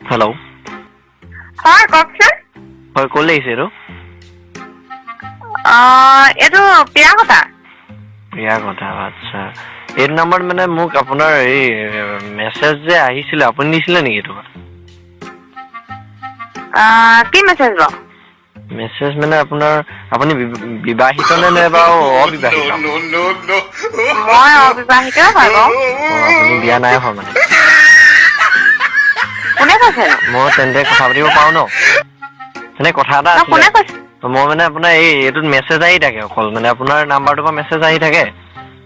Hello' হয় কওকচোন। হয় ক'ত লাগিছে এইটো? এইটো প্ৰিয়া কথা। প্ৰিয়া কথা, আচ্ছা। এইটো নাম্বাৰত মানে মোক আপোনাৰ এই মেছেজ যে আহিছিলে, আপুনি দিছিলে নেকি এইটো? কি মেছেজ বাৰু? মেছেজ মানে আপোনাৰ আপুনি বিবাহিত নে বাৰু অবিবাহিত? মই অবিবাহিত হয় বাৰু। আপুনি বিয়া নাই হোৱা মানে? কোনে কৈছে? মই তেন্তে কথা পাতিব পাৰো ন? মানে কথা এটা আছিলে। কোনে কৈছে? মই মানে আপোনাৰ এইটোত মেছেজ আহি থাকে অকল, মানে আপোনাৰ নাম্বাৰটোৰ পৰা মেছেজ আহি থাকে।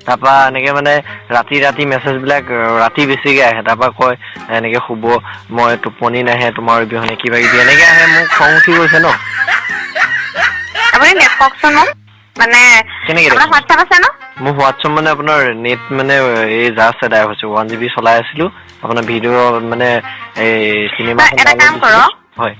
তাৰপা এনেকে মানে ৰাতি মেছেজ বিলাক ৰাতি বেছিকে আহে, তাৰপা কয় এনেকে শুব, মই টোপনি নাহে তোমাৰ অবিহনে, কিবা কিবি এনেকে আহে। মোক খং উঠি গৈছে ন। আপুনি দেখকচোন মোক, মানে কেনেকে আপোনাৰ দেখোন? হোৱাটছআপ আছে ন? মোৰ হোৱাটছআপ মানে আপোনাৰ নেট মানে এই জাষ্ট এদাই হৈছে, 1 GB চলাই আছিলো। আপোনাৰ ভিডিঅ' মানে এই চিনেমাখন এটা ডাউনলোড কাম দিছিলো। কৰক, হয়,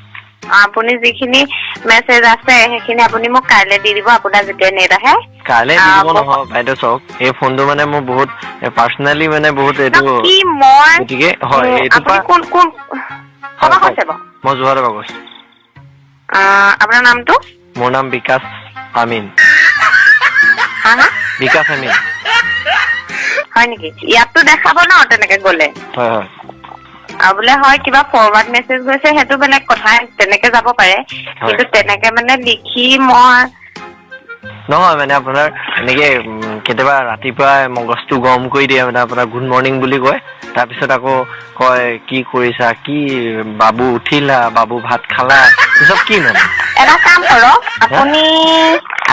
আপুনি যিখিনি মেছেজ আছে সেইখিনি আপুনি মোক কাইলৈ দি দিব, আপোনাৰ যেতিয়া নেট আহে। কাইলৈ দি দিব নহয় বাইদেউ, চাওক এই ফোনটো মানে মোৰ বহুত পাৰ্চনেলি মানে বহুত এইটো, কি মই গতিকে হয় এইটোৰ আপুনি পৰা কোন হয় ক'ৰপৰা কওক। কৈছে বাৰু? মই যোৰহাটৰ পৰা কৈছো। আপোনাৰ নামটো? মোৰ নাম বিকাশ আমিন। হা হা? বিকাশ আমিন। হয় নেকি? ইয়াততো দেখাব ন তেনেকে গ'লে? হয় হয়। আৰু বোলে হয় কিবা ফৰৱাৰ্ড মেছেজ গৈছে, সেইটো বেলেগ কথা, তেনেকে যাব পাৰে। হয় কিন্তু তেনেকে মানে লিখি মই নহয় মানে আপোনাৰ এনেকে কেতিয়াবা ৰাতিপুৱাই মগজটো গৰম কৰি দিয়ে, মানে আপোনাৰ গুড মৰ্ণিং বুলি কয়। তাৰপিছত আকৌ কয় কি কৰিছা, কি বাবু উঠিলা, বাবু ভাত খালা, এইচব কি মানে? এটা কাম কৰক, হা? আপুনি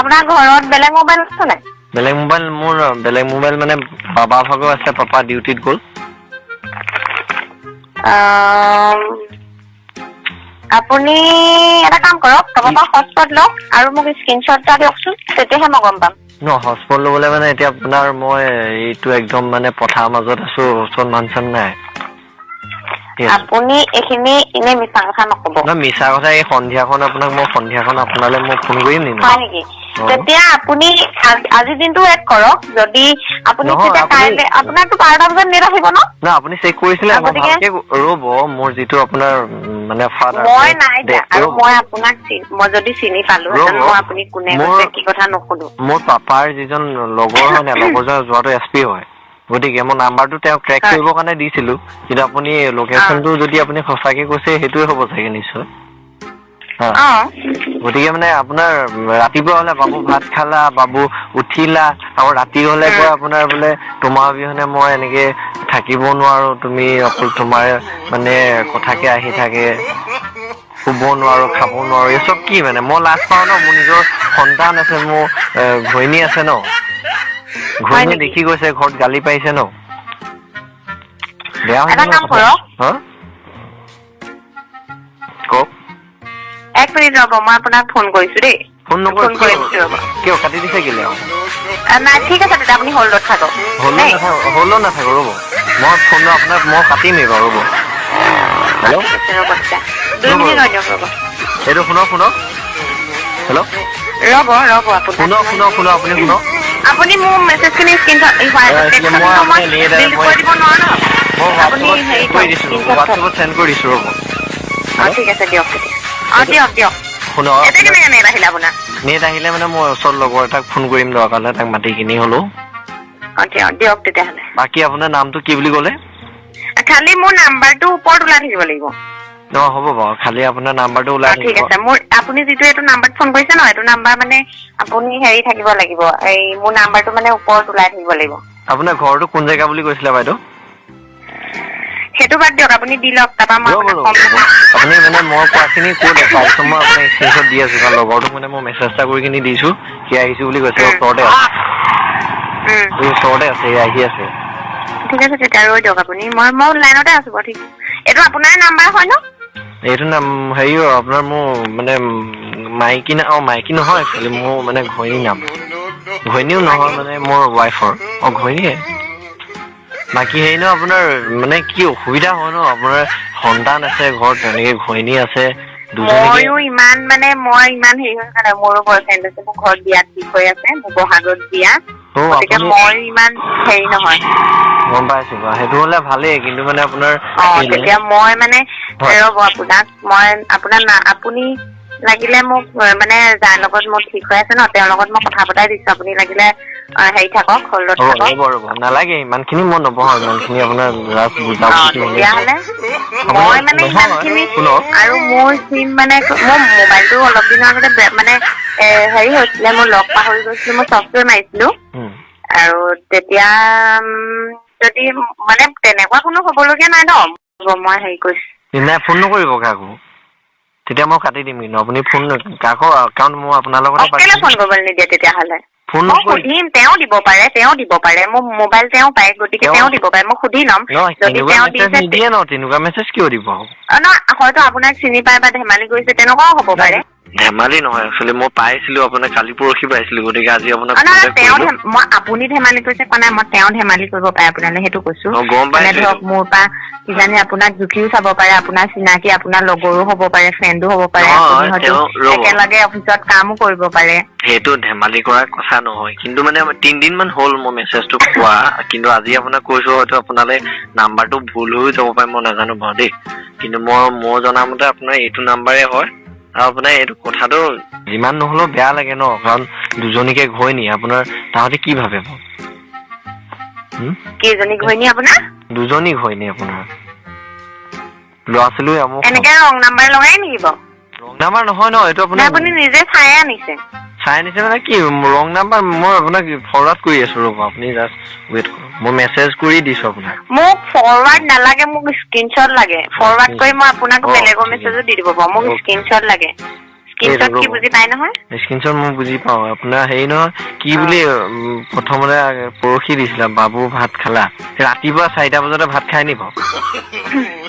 আপোনাৰ ঘৰত বেলেগ মোবাইল আছে নাই? বেলেগ মোবাইল মোৰ বেলেগ মোবাইল মানে বাবা ভাগৰ আছে, পাপা ডিউটিত গ'ল। আপুনি এটা কাম কৰক, পাপাৰ পৰা হটস্পট লওক আৰু মোক স্ক্ৰীনশ্বট এটা দিয়কচোন, তেতিয়াহে মই গম পাম। ন হটস্পট ল'বলৈ মানে এতিয়া আপোনাৰ মই এইটো একদম মানে পথাৰৰ মাজত আছো, ওচৰত মানুহ চানুহ নাই। আপুনি এইখিনি এনে মিছা কথা নকব। নহয় মিছা কথা, এই সন্ধিয়াখন আপোনালৈ মই ফোন কৰিম নি? হয় নেকি? তেতিয়া আপুনি আজিৰ দিনটো ৱেইট কৰক, যদি আপুনি নহয় তেতিয়া আপুনি কাইলে, আপোনাৰতো 12টা বজাত নেট আহিব ন? না আপুনি চেক কৰিছিলে? মই গতিকে ভালকে ৰ'ব, মোৰ যিটো আপোনাৰ মানে ফাদাৰ মই মোৰ নাই দিয়া, আৰু ৰ'ব মই আপোনাক মই যদি চিনি পালোহেঁতেন, ৰ'ব মই আপুনি কোনে কৈছে কি কথা নুসুধো। মোৰ পাপাৰ যিজন লগৰ হয় নাই, লগৰজন যোৱাটো SP হয়। গতিকে মই নাম্বাৰটো তেওঁক ট্ৰেক হয়। কৰিবৰ কাৰণে দিছিলো, কিন্তু আপুনি লোকেশ্যনটো যদি আপুনি সঁচাকে কৈছে, সেইটোৱে হ'ব চাগে নিশ্চয়। হা, গতিকে মানে আপোনাৰ ৰাতিপুৱা হলে বাবু ভাত খালা, বাবু উঠিলা, আৰু ৰাতি হলে কয় আপোনাৰ বোলে তোমাৰ অবিহনে মই এনেকে থাকিব নোৱাৰো, তুমি অকল তোমাৰ মানে কথাকে আহি থাকে, শুব নোৱাৰো, খাব নোৱাৰো, এই চব কি মানে? মই লাজ পাও ন, মোৰ নিজৰ সন্তান আছে, মোৰ ঘৈণী আছে ন। হয় ঘৈণীয়ে নেকি? দেখি গৈছে, ঘৰত গালি পাৰিছে ন। বেয়া হৈছে এটা ন কাম কথা। কৰক, হা কওক। 1 মিনিট ৰ'ব, মই আপোনাক ফোন কৰিছো দেই। ফোন নকৰে কৰি আছো ৰ'ব। কিয় কাটি দিছে কেলে আৰু? নাই ঠিক আছে, তেতিয়া আপুনি হল্ডত থাকক দেই। হল্ডত নাথাকো ৰ'ব, মই ফোনটো আপোনাক মই কাটিমেই বাৰু ৰ'ব। হেল্ল' ঠিক আছে ৰ'ব, তেতিয়া 2 ৰ'ব মিনিট ৰ'ব ৰৈ দিয়ক ৰ'ব। এইটো শুনক। হেল্ল' ৰ'ব আপোনাক আপুনি শুনক। আপুনি মোৰ মেছেজখিনি মই টেক্সটখিনি আপুনি মই ডিলিট কৰি দিব নোৱাৰো নহয়। মই আপুনি হোৱাটছএপত চেণ্ড হেৰি কৰি থওক, দিছোঁ ৰ'ব, স্ক্ৰীনশ্বট থওক। হোৱাটছএপত চেণ্ড কৰি দিছোঁ ৰ'ব। হেল্ল' ঠিক আছে দিয়ক তেতিয়া। এইটো দিয়ক। শুনক, এতিয়া আপোনাৰ কেনেকে নেট আহিলে আপোনাৰ? নেট আহিলে মানে মই ওচৰত লগৰ এটাক ফোন কৰিম দৰকাৰ হ'লে, তাক মাতি কিনি হ'লেও। দিয়ক তেতিয়াহ'লে। বাকী আপোনাৰ নামটো কি বুলি ক'লে? খালি মোৰ নাম্বাৰটো ওপৰত ওলাই থাকিব লাগিব। হ'ব বাৰু, খালি আপোনাৰ নাম্বাৰটো ওলাই ঠিক থাকিব। আছে। আপুনি যিটো এইটো নাম্বাৰত ফোন কৰিছে ন, এইটো নাম্বাৰ মানে আপুনি হেৰি থাকিব লাগিব, এই মোৰ নাম্বাৰটো মানে ওপৰত ওলাই থাকিব লাগিব। আপোনাৰ ঘৰটো কোন জেগা বুলি কৈছিলে বাইদেউ? সেইটো বাদ দিয়ক, আপুনি দি লওক, তাৰপৰা মই আপোনাক ক'ম নহয়। আপুনি মানে মই কোৱাখিনি ক'ত আছে, তাৰপিছত মই আপোনাক স্ক্ৰীনশ্বট দি আছো, কাৰণ লগৰটোক মানে মই মেছেজ এটা কৰি কিনি দিছো, সি আহিছো বুলি কৈছে, ওচৰতে আছে। সি আহি আছে। ঠিক আছে তেতিয়া, ৰৈ দিয়ক আপুনি, মই লাইনতে আছো বাৰু। ঠিক, এইটো আপোনাৰ নাম্বাৰ হয় ন? এইটো হেৰি আপোনাৰ মোৰ মানে মাইকী নহয় একচুৱেলি, মোৰ মানে ঘৈণীৰ নাম। ঘৈণীও হয় নহয় নেকি? মানে মোৰ ৱাইফৰ। ঘৈণীয়ে। বাকী হেৰি ন, আপোনাৰ মানে কি অসুবিধা হয় ন, আপোনাৰ সন্তান আছে ঘৰত, তেনেকে ঘৈণী আছে। দুজনীকে মই ইমান হেৰি হৈ থকা নাই, মোৰো বয়ফ্ৰেণ্ড আছে, মোৰ ঘৰত বিয়া ঠিক হৈ আছে, মোৰ বহাগত বিয়া। গতিকে মই ইমান হেৰি নহয়। গম পাইছো বাৰু, সেইটো হলে ভালেই, কিন্তু মানে আপোনাৰ তেতিয়া মই মানে ৰ'ব আপুনি লাগিলে মোক মানে যাৰ লগত মোৰ ঠিক হৈ আছে ন, তেওঁৰ লগত মই কথা পতাই দিছো, আপুনি লাগিলে হেৰি থাকক, হল্ডত থাকক। ৰ'ব নালাগে, ইমানখিনি মই নবহাও, ইমানখিনি আপোনাৰ তেতিয়াহ'লে মই মানে ইমানখিনি, আৰু মোৰ চিম মানে মোৰ মোবাইলটো অলপ দিনৰ আগতে মানে হেৰি হৈছিলে, মই লগ পাহৰি গৈছিলো, মই ছফ্টৱেৰ মাৰিছিলো, আৰু তেতিয়া যদি মানে তেনেকুৱা কোনো হবলগীয়া নাই ন, মই হেৰি কৰিছো। নাই, ফোন নকৰিব কাকো, তেতিয়া মই কাটি দিম। কিন্তু আপুনি ফোন কাকো, কাৰণ মই আপোনাৰ লগতে কেলে ফোন কৰিবলৈ নিদিয়ে তেতিয়াহ'লে? ফোন মই সুধিম, তেওঁ দিব পাৰে, মোৰ মোবাইল তেওঁ পায়, গতিকে তেওঁ দিব পাৰে, মই সুধি ল'ম। যদি তেওঁ দিছে নিদিয়ে ন, তেনেকুৱা মেছেজ কিয় দিব? নহয়, হয়তো আপোনাক চিনি পায় বা ধেমালি কৰিছে, তেনেকুৱাও হ'ব পাৰে। ধেমালি নহয়, একচুৱেলি মই পাইছিলো আপোনাক কালি পৰহি পাইছিলো, গতিকে আজি আপোনাক আপুনি ধেমালি কৰিছে কোৱা নাই, মই তেওঁ ধেমালি কৰিব পাৰে আপোনালে, সেইটো কৈছো। মানে ধৰক মোৰ পৰা কিজানি আপোনাক জুখিও চাব পাৰে, আপোনাৰ চিনাকি, আপোনাৰ লগৰো হ'ব পাৰে, ফ্ৰেণ্ডো হ'ব পাৰে, আপুনি হয়তো একেলগে অফিচত কামো কৰিব পাৰে। সেইটো ধেমালি কৰা কথা নহয়, কিন্তু মানে 3 দিন মান হ'ল মই মেছেজটো পোৱা, কিন্তু আজি আপোনাক কৈছো, হয়তো আপোনালে নাম্বাৰটো ভুল হৈ যাব পাৰে, মই নাজানো বাৰু দেই, কিন্তু মই জনামতে আপোনাৰ এইটো নাম্বাৰে হয়। আৰু আপোনাৰ এইটো কথাটো যিমান নহলেও বেয়া লাগে ন, কাৰণ দুজনীকে ঘৈণী, আপোনাৰ তাহতে কি ভাবে বাৰু? কেইজনী ঘৈণী আপোনাৰ? 2জনী ঘৈণী আপোনাৰ, ল'ৰা ছোৱালী এনেকে ৰং নাম্বাৰ লগাই নেকি বাৰু? ৰং নাম্বাৰ নহয় ন, এইটো আপুনি নিজে চাই আনিছে মানে কি ৰং নাম্বাৰ, মই আপোনাক ফৰৱাৰ্ড কৰি আছো, ৰ'ব আপুনি জাষ্ট ৱেইট কৰক, মই মেছেজ কৰি দিছো আপোনাক। মোক ফৰৱাৰ্ড নালাগে, মোক স্ক্ৰীনশ্বট লাগে, ফৰৱাৰ্ড কৰি মই আপোনাক বেলেগৰ মেছেজো দি দিব পাৰো, মোক স্ক্ৰীনশ্বট লাগে। স্ক্ৰীনশ্বট কি বুজি পাই নহয়? স্ক্ৰীনশ্বট মই বুজি পাওঁ, আপোনাৰ হেৰি নহয়, কি বুলি প্ৰথমতে পৰহি দিছিলা, বাবু ভাত খালা, ৰাতিপুৱা 4টা বজাতে ভাত খাই নি বাৰু?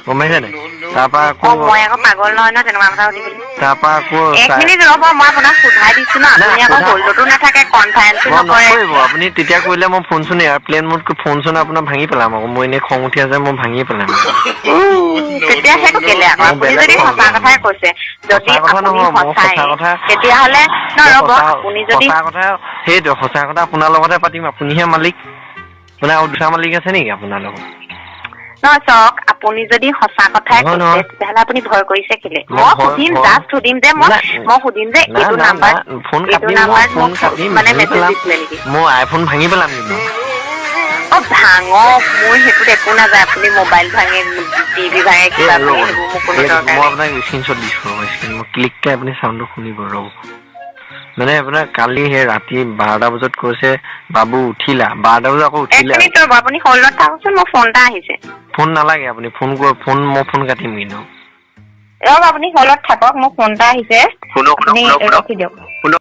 গম পাইছে নাই? তাৰপৰা আকৌ মই আকৌ পাগল নহয় ন, তেনেকুৱা কথা সুধিবলৈ। তাৰপৰা আকৌ 1 মিনিট ৰ'ব, মই আপোনাক সোধাই দিছো ন, আপুনি আকৌ হল্ডতো নাথাকে, কনফাৰেন্সো নকৰে। আপুনি তেতিয়া কৰিলে মই ফোন চোন এয়াৰপ্লেন মোড ফোন চোন আপোনাৰ ভাঙি পেলাম আকৌ, মই এনেই খং উঠি আছে, মই ভাঙি পেলাম। তেতিয়া সেইটো কেলে আকৌ? আপুনি যদি সঁচা কথাই কৈছে, যদি আপুনি সঁচাই, তেতিয়াহ'লে ৰ'ব, আপুনি যদি সঁচা কথা, সেইটো সঁচা কথা আপোনাৰ লগতে পাতিম, আপুনিহে মালিক, মানে আৰু 2টা মালিক আছে নেকি আপোনাৰ লগত? নহয় চাওক, আপুনি যদি সঁচা কথাই কৈছে, তেতিয়াহ'লে আপুনি ভয় কৰিছে কেলে? মই সুধিম, জাষ্ট সুধিম যে মই সুধিম যে এইটো নাম্বাৰ, মানে মেছেজ দিছিলে নেকি? মই আইফোন ভাঙি পেলাম কিন্তু। ভাঙক, মোৰ সেইটোত একো নাযায়, আপুনি মোবাইল ভাঙে, টিভি ভাঙে, কিবা ভাঙে, সেইবোৰ মোৰ কোনো দৰকাৰ নাই। মই আপোনাক স্ক্ৰীনশ্বট দিছো, মই ক্লিককে আপুনি চাউণ্ডটো শুনিব, ৰ'ব। মানে আপোনাৰ কালি সেই ৰাতি 12টা বজাত কৈছে, বাবু উঠিলা, 12টা বজাত আকৌ উঠিলা। 1 মিনিট ৰ'ব, আপুনি হল্ডত থাককচোন, মোৰ ফোন এটা আহিছে। ফোন নালাগে, আপুনি মই ফোন কাটিম কিন্তু। ৰ'ব, আপুনি হল্ডত থাকক, মোৰ ফোন এটা আহিছে, আপুনি ৰখি দিয়ক।